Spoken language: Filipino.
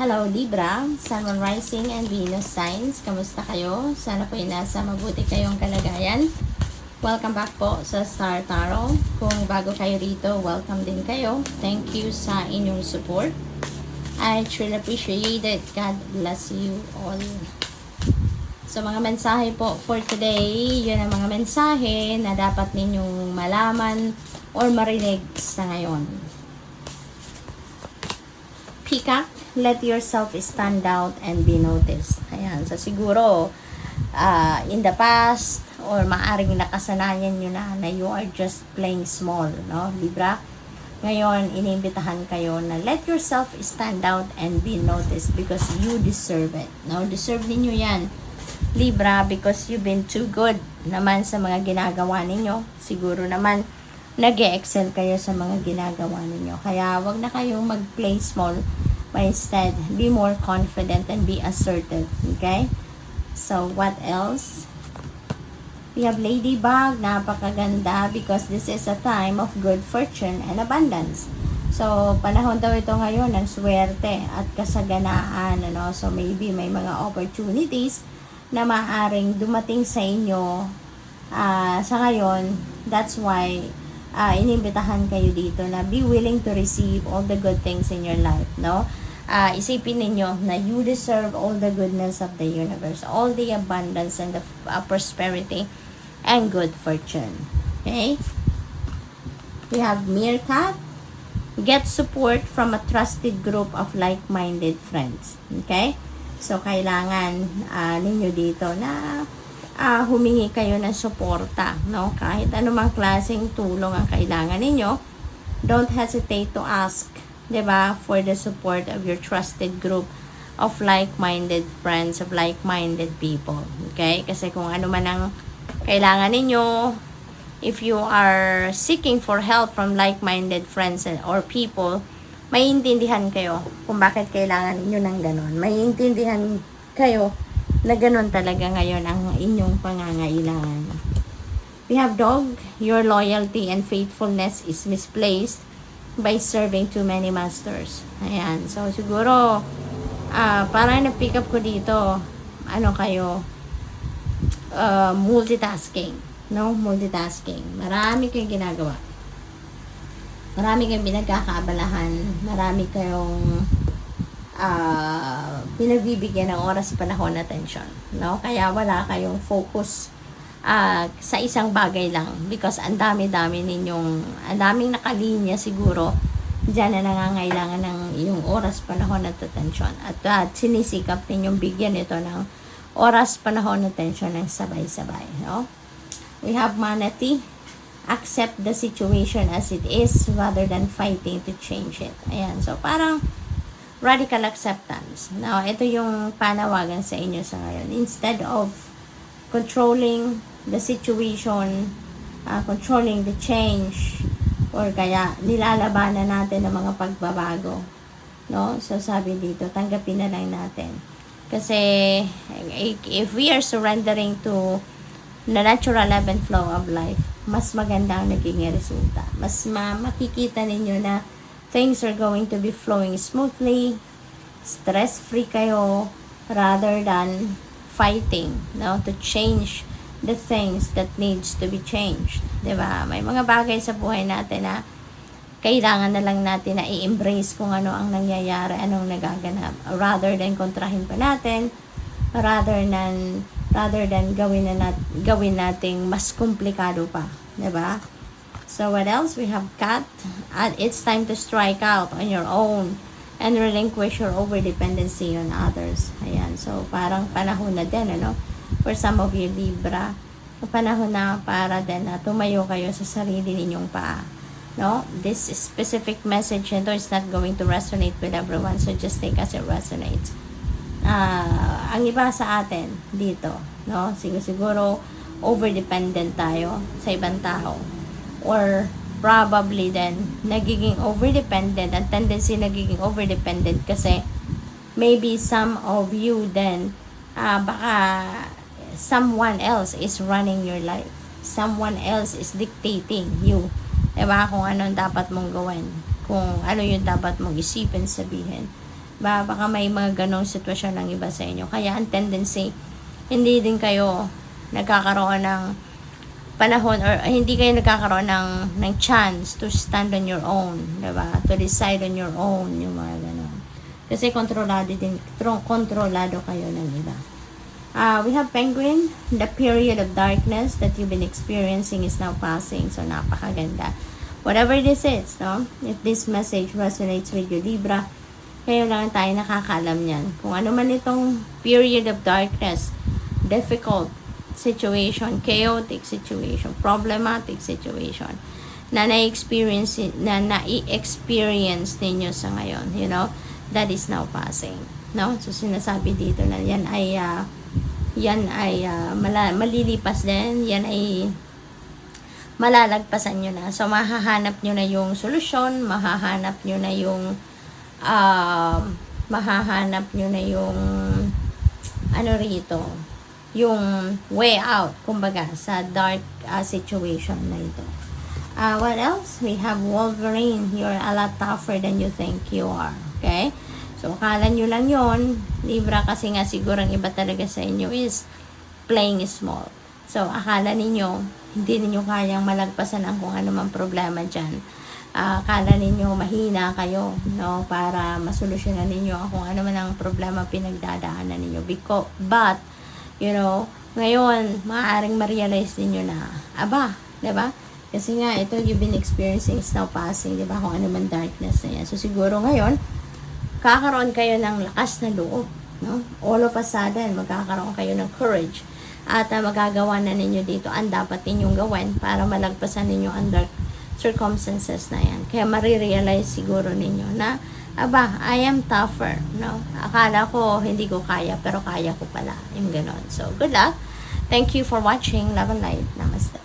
Hello Libra, Sun, Moon, Rising, and Venus signs. Kamusta kayo? Sana po ay nasa mabuti kayong kalagayan. Welcome back po sa Star Tarot. Kung bago kayo rito, welcome din kayo. Thank you sa inyong support. I truly appreciate it. God bless you all. So mga mensahe po for today, yun ang mga mensahe na dapat ninyong malaman or marinig sa ngayon. Peacock, let yourself stand out and be noticed. Ayan. So, siguro, in the past, or maaring nakasanayan nyo na you are just playing small, no, Libra? Ngayon, inimbitahan kayo na let yourself stand out and be noticed because you deserve it. No? Deserve ninyo yan, Libra, because you've been too good naman sa mga ginagawa ninyo. Siguro naman, nag-e-excel kayo sa mga ginagawa ninyo. Kaya, wag na kayong mag-play small. But instead, be more confident and be assertive. Okay? So, what else? We have Ladybug. Napakaganda because this is a time of good fortune and abundance. So, panahon daw ito ngayon ng swerte at kasaganaan. Ano? So, maybe may mga opportunities na maaaring dumating sa inyo sa ngayon. That's why inimbitahan kayo dito na be willing to receive all the good things in your life, no? Isipin ninyo na you deserve all the goodness of the universe, all the abundance and the prosperity and good fortune. Okay? We have Meerkat. Get support from a trusted group of like-minded friends. Okay? So, kailangan ninyo dito na humingi kayo ng suporta, no? Kahit anumang klaseng tulong ang kailangan ninyo, don't hesitate to ask, 'di ba, for the support of your trusted group of like-minded friends, of like-minded people. Okay? Kasi kung ano man ang kailangan ninyo, if you are seeking for help from like-minded friends or people, maiintindihan kayo kung bakit kailangan ninyo ng ganon. Maiintindihan kayo na ganun talaga ngayon ang inyong pangangailangan. We have Dog. Your loyalty and faithfulness is misplaced by serving too many masters. Ayan. So, siguro, parang na-pick up ko dito, multitasking. No? Multitasking. Marami kayong ginagawa. Marami kayong pinagkakaabalahan. Marami kayong pinagbibigyan ng oras, panahon, attention, no? Kaya wala kayong focus sa isang bagay lang because ang daming nakalinya siguro dyan na nangangailangan ng iyong oras, panahon, at attention at sinisikap ninyong bigyan ito ng oras, panahon, attention ng sabay-sabay, no? We have Manatee. Accept the situation as it is rather than fighting to change it. Ayan, so parang radical acceptance. Now, ito yung panawagan sa inyo sa ngayon. Instead of controlling the situation, controlling the change, or kaya nilalabanan natin ang mga pagbabago. No? So, sabi dito, tanggapin na lang natin. Kasi, if we are surrendering to the natural ebb and flow of life, mas maganda ang naging resulta. Mas makikita ninyo na things are going to be flowing smoothly, stress-free kayo, rather than fighting, no, to change the things that needs to be changed. Diba? May mga bagay sa buhay natin na kailangan na lang natin na i-embrace kung ano ang nangyayari, anong nagaganap, rather than kontrahin pa natin, rather than gawin nating mas komplikado pa. Diba? So, what else? We have Cat. It's time to strike out on your own and relinquish your over-dependency on others. Ayan. So, parang panahon na din, ano? For some of you, Libra, panahon na para din na tumayo kayo sa sarili ninyong paa. No? This specific message nito is not going to resonate with everyone. So, just take as it resonates. Ang iba sa atin dito, no? Siguro over-dependent tayo sa ibang tao. Or probably then nagiging over-dependent, ang tendency nagiging over-dependent kasi maybe some of you then baka someone else is running your life, someone else is dictating you, diba, kung anong dapat mong gawin, kung ano yung dapat mong isipin, sabihin. Baka may mga ganong sitwasyon ng iba sa inyo. Kaya ang tendency, hindi din kayo nagkakaroon ng panahon or hindi kayo nagkakaroon ng chance to stand on your own, diba? To decide on your own, yung mga ganon. Kasi kontrolado kayo ng iba. We have Penguin. The period of darkness that you've been experiencing is now passing. So, napakaganda. Whatever this is, no? If this message resonates with you, Libra, kayo lang tayo nakakaalam yan. Kung ano man itong period of darkness, difficult situation, chaotic situation, problematic situation, na na-experience ninyo sa ngayon, you know, that is now passing. No? So, sinasabi dito na yan ay malilipas din, yan ay malalagpasan nyo na. So, mahahanap nyo na yung solusyon, mahahanap nyo na yung ano rito, yung way out, kumbaga, sa dark situation na ito. What else? We have Wolverine. You're a lot tougher than you think you are. Okay? So, akala nyo lang yon, Libra, kasi nga siguro ang iba talaga sa inyo is playing small. So, akala ninyo, hindi ninyo kayang malagpasan ang kung ano man problema dyan. Akala ninyo mahina kayo, no, para masolusyonan ninyo kung ano man ang problema pinagdadaanan ninyo. But, you know, ngayon, maaaring ma-realize ninyo na, diba? Kasi nga, ito you've been experiencing is now passing, diba? Kung ano man darkness na yan. So, siguro ngayon, kakaroon kayo ng lakas na loob, no? All of a sudden, magkakaroon kayo ng courage at magagawa na ninyo dito ang dapat ninyong gawin para malagpasan ninyo ang dark circumstances na yan. Kaya marirealize siguro ninyo na, I am tougher, no? Akala ko hindi ko kaya, pero kaya ko pala. Yung ganon. So, good luck. Thank you for watching. Love and light. Namaste.